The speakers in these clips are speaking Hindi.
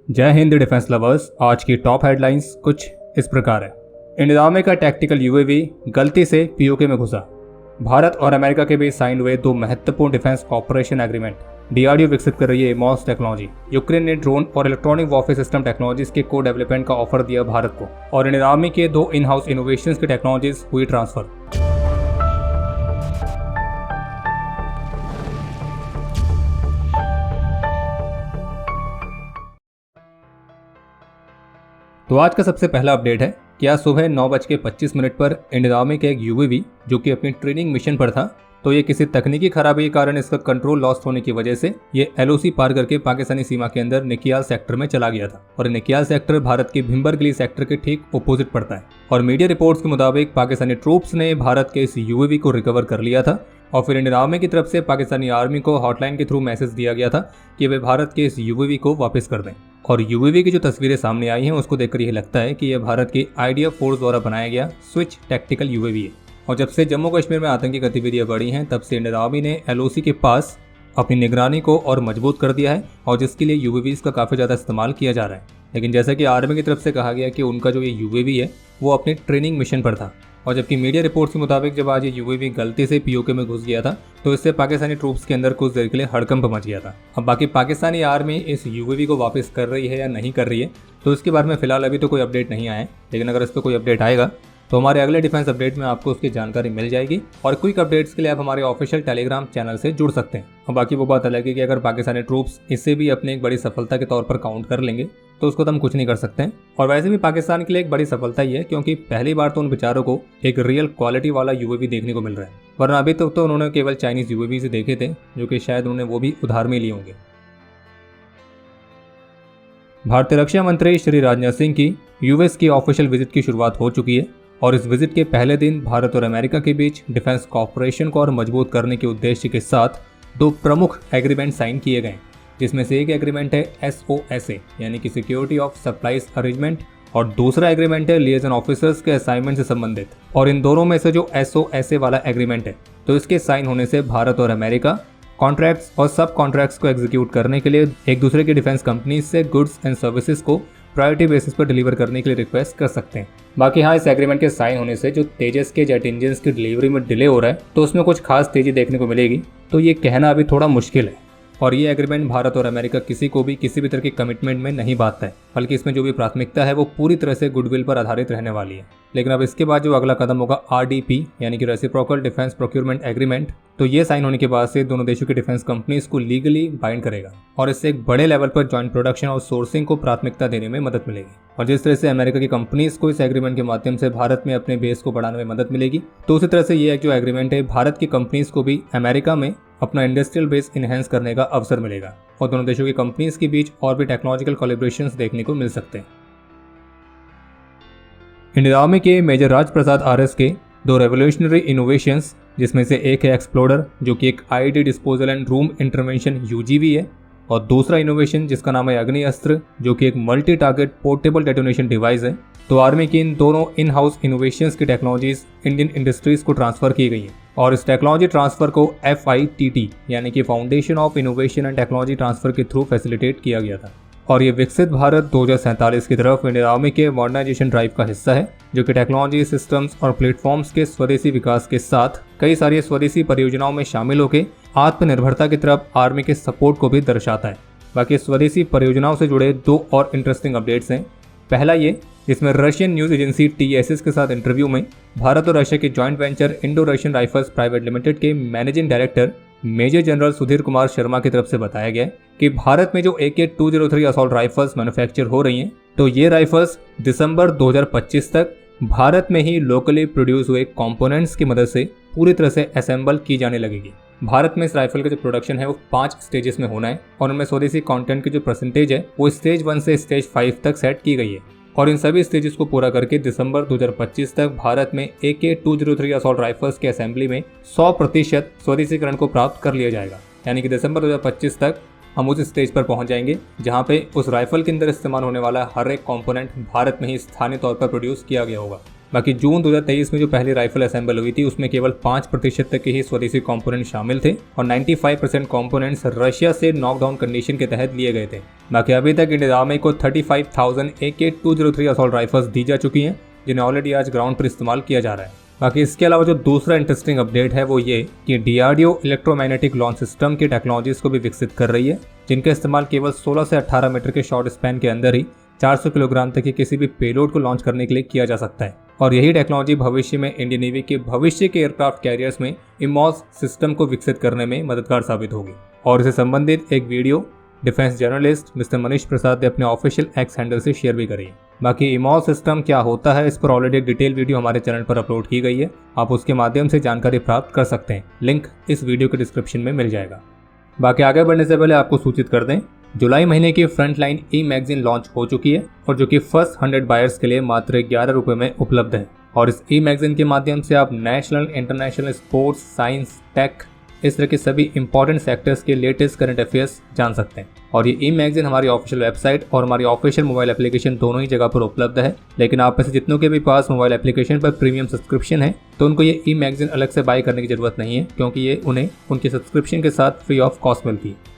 जय हिंद डिफेंस लवर्स। आज की टॉप हेडलाइंस कुछ इस प्रकार है। इंडियन आर्मी का टैक्टिकल यूएवी गलती से पीओके में घुसा। भारत और अमेरिका के बीच साइन हुए दो महत्वपूर्ण डिफेंस ऑपरेशन एग्रीमेंट। डीआरडीओ विकसित कर रही है एमॉस टेक्नोलॉजी। यूक्रेन ने ड्रोन और इलेक्ट्रॉनिक वॉरफेयर सिस्टम टेक्नोलॉजीज के को डेवलपमेंट का ऑफर दिया भारत को। और इंडियन आर्मी के दो इन हाउस इनोवेशंस की टेक्नोलॉजीज हुई ट्रांसफर। तो आज का सबसे पहला अपडेट है कि आज सुबह 9:25 पर इंडियन आर्मी के एक यूएवी जो कि अपनी ट्रेनिंग मिशन पर था, तो ये किसी तकनीकी खराबी के कारण इसका कंट्रोल लॉस्ट होने की वजह से ये एलओसी पार करके पाकिस्तानी सीमा के अंदर निकियाल सेक्टर में चला गया था। और निकियाल सेक्टर भारत के भिम्बरगली सेक्टर के ठीक अपोजिट पड़ता है। और मीडिया रिपोर्ट्स के मुताबिक पाकिस्तानी ट्रूप्स ने भारत के इस यूएवी को रिकवर कर लिया था और फिर इंडियन आर्मी की तरफ से पाकिस्तानी आर्मी को हॉटलाइन के थ्रू मैसेज दिया गया था कि वे भारत के इस यूएवी को वापस कर दें। और यूएवी की जो तस्वीरें सामने आई हैं उसको देखकर यह लगता है कि यह भारत की आइडिया फोर्स द्वारा बनाया गया स्विच टैक्टिकल यूएवी है। और जब से जम्मू कश्मीर में आतंकी गतिविधियां बढ़ी हैं तब से इंडियन आर्मी ने एलओसी के पास अपनी निगरानी को और मजबूत कर दिया है और जिसके लिए यूएवीज का काफ़ी ज़्यादा इस्तेमाल किया जा रहा है। लेकिन जैसा कि आर्मी की तरफ से कहा गया कि उनका जो ये यूएवी है वो अपनी ट्रेनिंग मिशन पर था। और जबकि मीडिया रिपोर्ट्स के मुताबिक जब आज ये यूएवी गलती से पीओके में घुस गया था तो इससे पाकिस्तानी ट्रूप्स के अंदर कुछ देर के लिए हड़कंप मच गया था। अब बाकी पाकिस्तानी आर्मी इस यूएवी को वापस कर रही है या नहीं कर रही है तो इसके बारे में फिलहाल अभी तो कोई अपडेट नहीं आया है, लेकिन अगर इस पर कोई अपडेट आएगा तो हमारे अगले डिफेंस अपडेट में आपको उसकी जानकारी मिल जाएगी। और क्विक अपडेट्स के लिए आप हमारे ऑफिशियल टेलीग्राम चैनल से जुड़ सकते हैं। और बाकी वो बात अलग है कि अगर पाकिस्तानी ट्रूप्स इसे भी अपनी एक बड़ी सफलता के तौर पर काउंट कर लेंगे तो उसको तो हम कुछ नहीं कर सकते हैं। और वैसे भी पाकिस्तान के लिए एक बड़ी सफलता ही है क्योंकि पहली बार तो उन बेचारों को एक रियल क्वालिटी वाला यूएवी देखने को मिल रहा है, वरना अभी तक तो उन्होंने केवल चाइनीज यूएवी से देखे थे जो कि शायद उन्होंने वो भी उधार में लिए होंगे। भारतीय रक्षा मंत्री श्री राजनाथ सिंह की यूएस की ऑफिशियल विजिट की शुरुआत हो चुकी है और इस विजिट के पहले दिन भारत और अमेरिका के बीच डिफेंस कॉपरेशन को और मजबूत करने के उद्देश्य के साथ दो प्रमुख एग्रीमेंट साइन किए गए, जिसमें से एक एग्रीमेंट है SOSA यानी कि सिक्योरिटी ऑफ सप्लाईज अरेंजमेंट और दूसरा एग्रीमेंट है लिएजन ऑफिसर्स के असाइनमेंट से संबंधित। और इन दोनों में से जो SOSA वाला एग्रीमेंट है तो इसके साइन होने से भारत और अमेरिका कॉन्ट्रैक्ट्स और सब कॉन्ट्रैक्ट्स को एग्जीक्यूट करने के लिए एक दूसरे की डिफेंस कंपनीज से गुड्स एंड सर्विसेज को प्रायोरिटी बेसिस पर डिलीवर करने के लिए रिक्वेस्ट कर सकते हैं। बाकी हाँ, इस एग्रीमेंट के साइन होने से जो तेजस के जेट इंजन की डिलीवरी में डिले हो रहा है तो उसमें कुछ खास तेजी देखने को मिलेगी, तो ये कहना अभी थोड़ा मुश्किल है। और ये एग्रीमेंट भारत और अमेरिका किसी को भी किसी भी तरह की कमिटमेंट में नहीं बांधता है, बल्कि इसमें जो भी प्राथमिकता है वो पूरी तरह से गुडविल पर आधारित रहने वाली है। लेकिन अब इसके बाद जो अगला कदम होगा RDP यानी कि रेसिप्रोकल डिफेंस प्रोक्योरमेंट एग्रीमेंट, तो ये साइन होने के बाद से दोनों देशों की डिफेंस कंपनीज को लीगली बाइंड करेगा और इससे एक बड़े लेवल पर जॉइंट प्रोडक्शन और सोर्सिंग को प्राथमिकता देने में मदद मिलेगी। और जिस तरह से अमेरिका की कंपनीज को इस एग्रीमेंट के माध्यम से भारत में अपने बेस को बढ़ाने में मदद मिलेगी, तो उसी तरह से ये जो एग्रीमेंट है भारत की कंपनीज को भी अमेरिका में अपना इंडस्ट्रियल बेस इनहेंस करने का अवसर मिलेगा और दोनों देशों की कंपनीज के बीच और भी टेक्नोलॉजिकल कोलैबोरेशंस देखने को मिल सकते हैं। इंडियन आर्मी के मेजर राज प्रसाद RS के दो रेवोल्यूशनरी इनोवेशंस, जिसमें से एक है एक्सप्लोडर जो कि एक IED disposal and room intervention UGV है, और दूसरा इनोवेशन जिसका नाम है अग्नि अस्त्र जो कि एक multi target portable detonation device है। तो आर्मी की इन दोनों इन हाउस इनोवेशंस की टेक्नोलॉजीज इंडियन इंडस्ट्रीज को ट्रांसफर की गई है और इस टेक्नोलॉजी ट्रांसफर को FITT यानी कि foundation of innovation and technology transfer के थ्रू फैसिलिटेट किया गया था। और ये विकसित भारत 2047 की तरफ इंडियन आर्मी के मॉडर्नाइजेशन ड्राइव का हिस्सा है, जो कि टेक्नोलॉजी सिस्टम्स और प्लेटफॉर्म्स के स्वदेशी विकास के साथ कई सारी स्वदेशी परियोजनाओं में शामिल होकर आत्मनिर्भरता की तरफ आर्मी के सपोर्ट को भी दर्शाता है। बाकी स्वदेशी परियोजनाओं से जुड़े दो और इंटरेस्टिंग अपडेट्स हैं। पहला ये, जिसमें रशियन न्यूज एजेंसी TSS के साथ इंटरव्यू में भारत और रशिया के joint venture Indo Russian Rifles Private Limited के managing director major general Sudhir Kumar Sharma की तरफ से बताया गया कि भारत में जो AK-203 असॉल्ट राइफल्स मैन्युफैक्चर हो रही हैं, तो ये राइफल्स दिसंबर 2025 तक भारत में ही लोकली प्रोड्यूस हुए कंपोनेंट्स की मदद से पूरी तरह से असेंबल की जाने लगेगी। भारत में इस राइफल का जो प्रोडक्शन है वो 5 स्टेजेस में होना है और उनमें स्वदेशी कंटेंट की जो परसेंटेज है वो स्टेज 1 से स्टेज 5 तक सेट की गई है और इन सभी स्टेजेस को पूरा करके दिसंबर 2025 तक भारत में AK-203 असॉल्ट राइफल्स के असेंबली में 100% स्वदेशीकरण को प्राप्त कर लिया जाएगा। यानी कि दिसंबर 2025 तक हम उस स्टेज पर पहुंच जाएंगे जहां पे उस राइफल के अंदर इस्तेमाल होने वाला हर एक कंपोनेंट भारत में ही स्थानीय तौर पर प्रोड्यूस किया गया होगा। बाकी जून 2023 में जो पहली राइफल असेंबल हुई थी उसमें केवल 5% तक के ही स्वदेशी कंपोनेंट शामिल थे और 95% कंपोनेंट्स रशिया से नॉकडाउन कंडीशन के तहत लिए गए थे। बाकी अभी तक इंडियन आर्मी को 35,000 AK-203 असॉल्ट राइफल्स दी जा चुकी हैं, जिन्हें ऑलरेडी आज ग्राउंड पर इस्तेमाल किया जा रहा है। बाकी इसके अलावा जो दूसरा इंटरेस्टिंग अपडेट है वो ये कि DRDO इलेक्ट्रोमैग्नेटिक लॉन्च सिस्टम की टेक्नोलॉजीज को भी विकसित कर रही है, जिनका इस्तेमाल केवल 16 से 18 मीटर के शॉर्ट स्पैन के अंदर ही 400 किलोग्राम तक के किसी भी पेलोड को लॉन्च करने के लिए किया जा सकता है। और यही टेक्नोलॉजी भविष्य में इंडियन नेवी के भविष्य के एयरक्राफ्ट कैरियर्स में इमॉस सिस्टम को विकसित करने में मददगार साबित होगी। और इससे संबंधित एक video defence journalist mister Manish Prasad ने अपने ऑफिशियल एक्स हैंडल से शेयर भी करी। बाकी इमॉस सिस्टम क्या होता है इस पर ऑलरेडी एक डिटेल वीडियो हमारे चैनल पर अपलोड की गई है, आप उसके माध्यम से जानकारी प्राप्त कर सकते हैं, लिंक इस वीडियो के डिस्क्रिप्शन में मिल जाएगा। बाकी आगे बढ़ने से पहले आपको सूचित कर दें, जुलाई महीने की फ्रंटलाइन ई मैगजीन लॉन्च हो चुकी है और जो कि फर्स्ट 100 बायर्स के लिए मात्र 11 रुपये में उपलब्ध है। और इस ई मैगजीन के माध्यम से आप national, international, sports, science, tech, इस तरह के सभी इंपॉर्टेंट सेक्टर्स के लेटेस्ट करंट अफेयर्स जान सकते हैं। और ये ई मैगजीन हमारी ऑफिशियल वेबसाइट और हमारी ऑफिशियल मोबाइल एप्लीकेशन दोनों ही जगह पर उपलब्ध है। लेकिन आप में से जितनों के भी पास मोबाइल एप्लीकेशन पर प्रीमियम सब्सक्रिप्शन है तो उनको ये ई मैगजीन अलग से बाय करने की जरूरत नहीं है, क्योंकि ये उन्हें उनके सब्सक्रिप्शन के साथ फ्री ऑफ कॉस्ट मिलती है।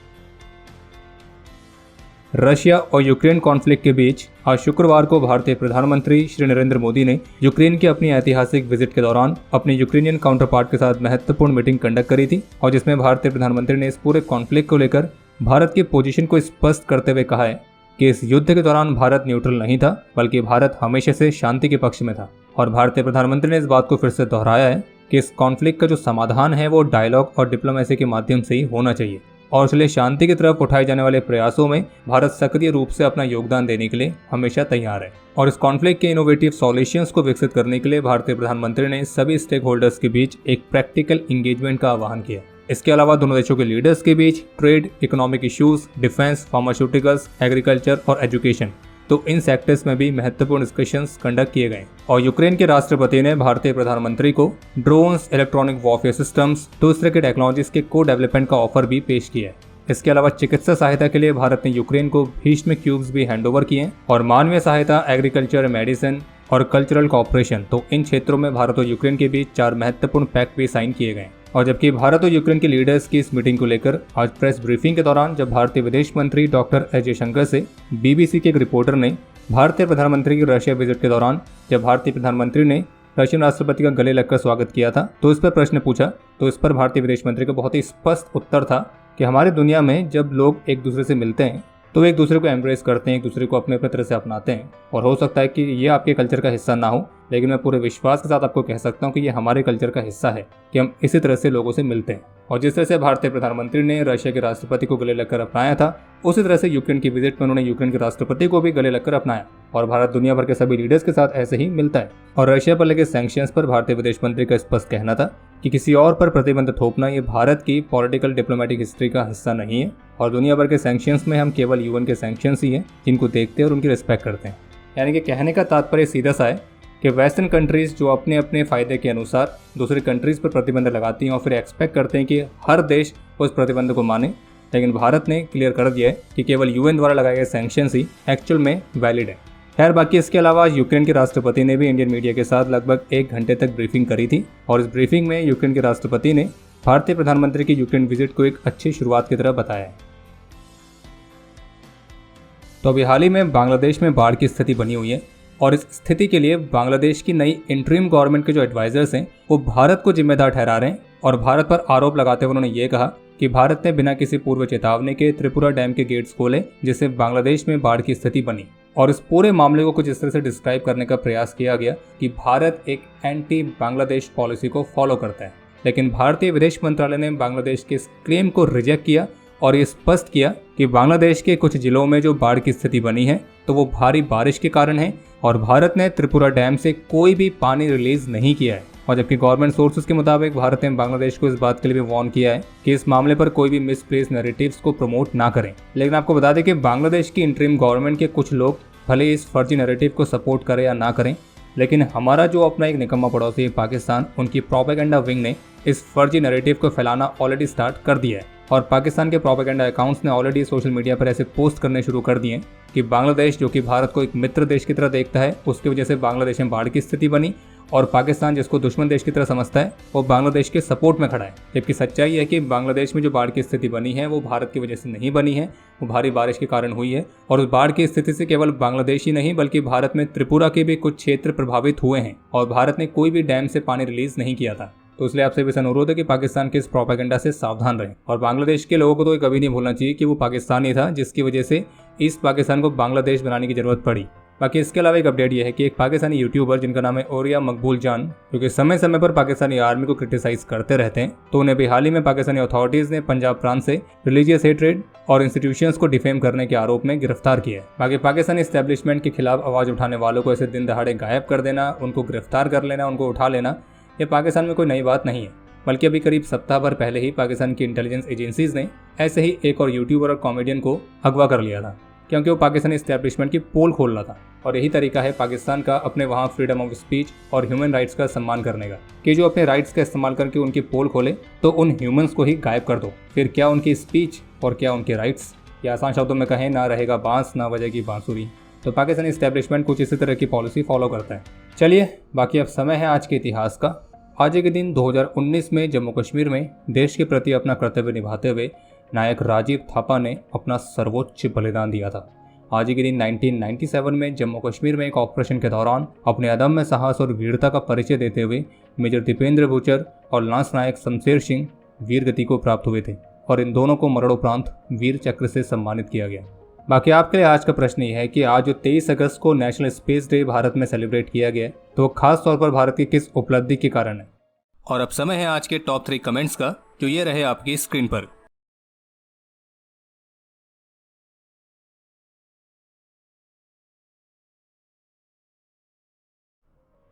रशिया और यूक्रेन कॉन्फ्लिक्ट के बीच आज शुक्रवार को भारतीय प्रधानमंत्री श्री नरेंद्र मोदी ने यूक्रेन की अपनी ऐतिहासिक विजिट के दौरान अपने यूक्रेनियन काउंटर पार्ट के साथ महत्वपूर्ण मीटिंग कंडक्ट करी थी और जिसमें भारतीय प्रधानमंत्री ने इस पूरे कॉन्फ्लिक्ट को लेकर भारत की पोजीशन को स्पष्ट करते हुए कहा है कि इस युद्ध के दौरान भारत न्यूट्रल नहीं था, बल्कि भारत हमेशा से शांति के पक्ष में था। और भारतीय प्रधानमंत्री ने इस बात को फिर से दोहराया है कि इस कॉन्फ्लिक्ट का जो समाधान है वो डायलॉग और डिप्लोमेसी के माध्यम से ही होना चाहिए और इसलिए शांति की तरफ उठाए जाने वाले प्रयासों में भारत सक्रिय रूप से अपना योगदान देने के लिए हमेशा तैयार है। और इस कॉन्फ्लिक्ट के इनोवेटिव सॉल्यूशंस को विकसित करने के लिए भारतीय प्रधानमंत्री ने सभी स्टेक होल्डर्स के बीच एक प्रैक्टिकल इंगेजमेंट का आह्वान किया। इसके अलावा दोनों देशों के लीडर्स के बीच trade, economic issues, defence, pharmaceuticals, agriculture और एजुकेशन, तो इन सेक्टर्स में भी महत्वपूर्ण डिस्कशंस कंडक्ट किए गए। और यूक्रेन के राष्ट्रपति ने भारतीय प्रधानमंत्री को ड्रोन्स, इलेक्ट्रॉनिक वॉरफेयर सिस्टम्स, तो इस तरह के टेक्नोलॉजीज के को डेवलपमेंट का ऑफर भी पेश किया है। इसके अलावा चिकित्सा सहायता के लिए भारत ने यूक्रेन को भीष्म क्यूब्स भी हैंडओवर किए और मानवीय सहायता, एग्रीकल्चर, मेडिसिन और कल्चरल कॉपरेशन, तो इन क्षेत्रों में भारत और यूक्रेन के बीच 4 महत्वपूर्ण पैक्ट भी साइन किए गए। और जबकि भारत और यूक्रेन के लीडर्स की इस मीटिंग को लेकर आज प्रेस ब्रीफिंग के दौरान जब भारतीय विदेश मंत्री डॉक्टर एस जयशंकर से BBC के एक रिपोर्टर ने भारतीय प्रधानमंत्री की रशिया विजिट के दौरान जब भारतीय प्रधानमंत्री ने रशियन राष्ट्रपति का गले लगकर स्वागत किया था तो इस पर प्रश्न पूछा, तो इस पर भारतीय विदेश मंत्री का बहुत ही स्पष्ट उत्तर था कि हमारी दुनिया में जब लोग एक दूसरे से मिलते हैं तो एक दूसरे को एम्ब्रेस करते हैं, एक दूसरे को अपने अपने तरह से अपनाते हैं। और हो सकता है कि ये आपके कल्चर का हिस्सा ना हो, लेकिन मैं पूरे विश्वास के साथ आपको कह सकता हूँ कि ये हमारे कल्चर का हिस्सा है कि हम इसी तरह से लोगों से मिलते हैं। और जिस तरह से भारतीय प्रधानमंत्री ने रशिया के राष्ट्रपति को गले लगकर अपनाया था, उसी तरह से यूक्रेन की विजिट में उन्होंने यूक्रेन के राष्ट्रपति को भी गले लगकर अपनाया। और भारत दुनिया भर के सभी लीडर्स के साथ ऐसे ही मिलता है। और रशिया पर लगे सैंक्शंस पर भारतीय विदेश मंत्री का स्पष्ट कहना था कि किसी और पर प्रतिबंध थोपना ये भारत की पॉलिटिकल डिप्लोमेटिक हिस्ट्री का हिस्सा नहीं है और दुनिया भर के सैंक्शंस में हम केवल UN के सैंक्शंस ही हैं जिनको देखते हैं और उनकी रिस्पेक्ट करते हैं। यानी कि कहने का तात्पर्य सीधा सा है कि वेस्टर्न कंट्रीज जो अपने अपने फ़ायदे के अनुसार दूसरे कंट्रीज़ पर प्रतिबंध लगाती हैं और फिर एक्सपेक्ट करते हैं कि हर देश उस प्रतिबंध को माने, लेकिन भारत ने क्लियर कर दिया है कि केवल UN द्वारा लगाए गए सैंक्शंस ही एक्चुअल में वैलिड है। खैर बाकी इसके अलावा यूक्रेन के राष्ट्रपति ने भी इंडियन मीडिया के साथ लगभग 1 घंटे तक ब्रीफिंग करी थी और इस ब्रीफिंग में यूक्रेन के राष्ट्रपति ने भारतीय प्रधानमंत्री की यूक्रेन विजिट को एक अच्छी शुरुआत की तरह बताया है। तो अभी हाल ही में बांग्लादेश में बाढ़ की स्थिति बनी हुई है और इस स्थिति के लिए बांग्लादेश की नई इंटरिम गवर्नमेंट के जो एडवाइजर्स हैं वो भारत को जिम्मेदार ठहरा रहे हैं और भारत पर आरोप लगाते हुए उन्होंने ये कहा कि भारत ने बिना किसी पूर्व चेतावनी के त्रिपुरा डैम के गेट्स खोले जिससे बांग्लादेश में बाढ़ की स्थिति बनी। और इस पूरे मामले को कुछ इस तरह से डिस्क्राइब करने का प्रयास किया गया कि भारत एक एंटी बांग्लादेश पॉलिसी को फॉलो करता है। लेकिन भारतीय विदेश मंत्रालय ने बांग्लादेश के इस क्लेम को रिजेक्ट किया और ये स्पष्ट किया कि बांग्लादेश के कुछ जिलों में जो बाढ़ की स्थिति बनी है तो वो भारी बारिश के कारण है और भारत ने त्रिपुरा डैम से कोई भी पानी रिलीज नहीं किया है। और जबकि गवर्नमेंट सोर्सेज के मुताबिक भारत ने बांग्लादेश को इस बात के लिए भी वार्न किया है कि इस मामले पर कोई भी मिसप्लेस नैरेटिव्स को प्रमोट ना करें। लेकिन आपको बता दें कि बांग्लादेश की इंटरिम गवर्नमेंट के कुछ लोग भले इस फर्जी नैरेटिव को सपोर्ट करें या ना करें, लेकिन हमारा जो अपना एक निकम्मा पड़ोसी है पाकिस्तान, उनकी प्रोपेगेंडा विंग ने इस फर्जी नैरेटिव को फैलाना ऑलरेडी स्टार्ट कर दिया है। और पाकिस्तान के प्रोपेगेंडा अकाउंट्स ने ऑलरेडी सोशल मीडिया पर ऐसे पोस्ट करने शुरू कर दिए कि बांग्लादेश जो कि भारत को एक मित्र देश की तरह देखता है, उसकी वजह से बांग्लादेश में बाढ़ की स्थिति बनी, और पाकिस्तान जिसको दुश्मन देश की तरह समझता है वो बांग्लादेश के सपोर्ट में खड़ा है। जबकि सच्चाई है कि बांग्लादेश में जो बाढ़ की स्थिति बनी है वो भारत की वजह से नहीं बनी है, वो भारी बारिश के कारण हुई है। और उस बाढ़ की स्थिति से केवल बांग्लादेश ही नहीं बल्कि भारत में त्रिपुरा के भी कुछ क्षेत्र प्रभावित हुए हैं और भारत ने कोई भी डैम से पानी रिलीज नहीं किया था। तो इसलिए आपसे भी अनुरोध है कि पाकिस्तान के इस प्रोपेगेंडा से सावधान रहें। और बांग्लादेश के लोगों को तो ये कभी नहीं भूलना चाहिए कि वो पाकिस्तानी था जिसकी वजह से ईस्ट पाकिस्तान को बांग्लादेश बनाने की जरूरत पड़ी। बाकी इसके अलावा एक अपडेट यह है कि एक पाकिस्तानी यूट्यूबर जिनका नाम है ओरिया मकबूल जान, जो कि समय समय पर पाकिस्तानी आर्मी को क्रिटिसाइज करते रहते हैं, तो उन्हें भी हाल ही में पाकिस्तानी अथॉरिटीज ने पंजाब प्रांत से रिलीजियस हेट्रेड और इंस्टीट्यूशंस को डिफेम करने के आरोप में गिरफ्तार किया है। बाकी पाकिस्तानी एस्टेब्लिशमेंट के खिलाफ आवाज उठाने वालों को ऐसे दिन दहाड़े गायब कर देना, उनको गिरफ्तार कर लेना, उनको उठा लेना, ये पाकिस्तान में कोई नई बात नहीं है। बल्कि अभी करीब सप्ताह भर पहले ही पाकिस्तान की इंटेलिजेंस एजेंसीज ने ऐसे ही एक और यूट्यूबर और कॉमेडियन को अगवा कर लिया था, क्योंकि वो पाकिस्तानी एस्टेब्लिशमेंट की पोल खोल रहा था। और यही तरीका है पाकिस्तान का अपने वहाँ फ्रीडम ऑफ स्पीच और ह्यूमन राइट्स का सम्मान करने का, कि जो अपने राइट्स का इस्तेमाल करके उनकी पोल खोले तो उन ह्यूमंस को ही गायब कर दो। फिर क्या उनकी स्पीच और क्या उनके राइट्स, या आसान शब्दों में कहें, ना रहेगा बांस ना बजेगी बांसुरी। तो पाकिस्तानी एस्टेब्लिशमेंट कुछ इसी तरह की पॉलिसी फॉलो करता है। चलिए, बाकी अब समय है आज के इतिहास का। आज के दिन 2019 में जम्मू कश्मीर में देश के प्रति अपना कर्तव्य निभाते हुए नायक राजीव थापा ने अपना सर्वोच्च बलिदान दिया था। आज के दिन 1997 में जम्मू कश्मीर में एक ऑपरेशन के दौरान अपने अदम्य साहस और वीरता का परिचय देते हुए मेजर दीपेंद्र भूचर और लांस नायक शमशेर सिंह वीर गति को प्राप्त हुए थे और इन दोनों को मरणोपरांत वीर चक्र से सम्मानित किया गया। बाकी आपके लिए आज का प्रश्न ये है कि आज जो 23 अगस्त को नेशनल स्पेस डे भारत में सेलिब्रेट किया गया तो वो खास तौर पर भारत की किस उपलब्धि के कारण है। और अब समय है आज के टॉप 3 कमेंट्स का, जो ये रहे आपकी स्क्रीन पर।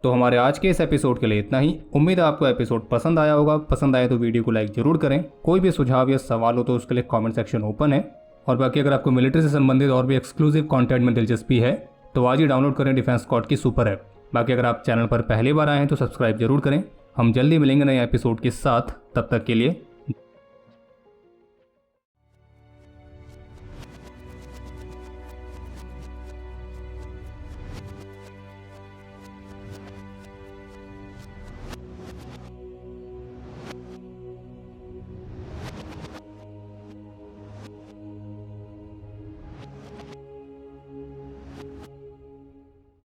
तो हमारे आज के इस एपिसोड के लिए इतना ही। उम्मीद है आपको एपिसोड पसंद आया होगा। पसंद आए तो वीडियो को लाइक जरूर करें। कोई भी सुझाव या सवाल हो तो उसके लिए कमेंट सेक्शन ओपन है। और बाकी अगर आपको मिलिट्री से संबंधित और भी एक्सक्लूसिव कंटेंट में दिलचस्पी है तो आज ही डाउनलोड करें डिफेंस स्क्वाड की सुपर ऐप। बाकी अगर आप चैनल पर पहली बार आए हैं तो सब्सक्राइब जरूर करें। हम जल्दी मिलेंगे नए एपिसोड के साथ, तब तक के लिए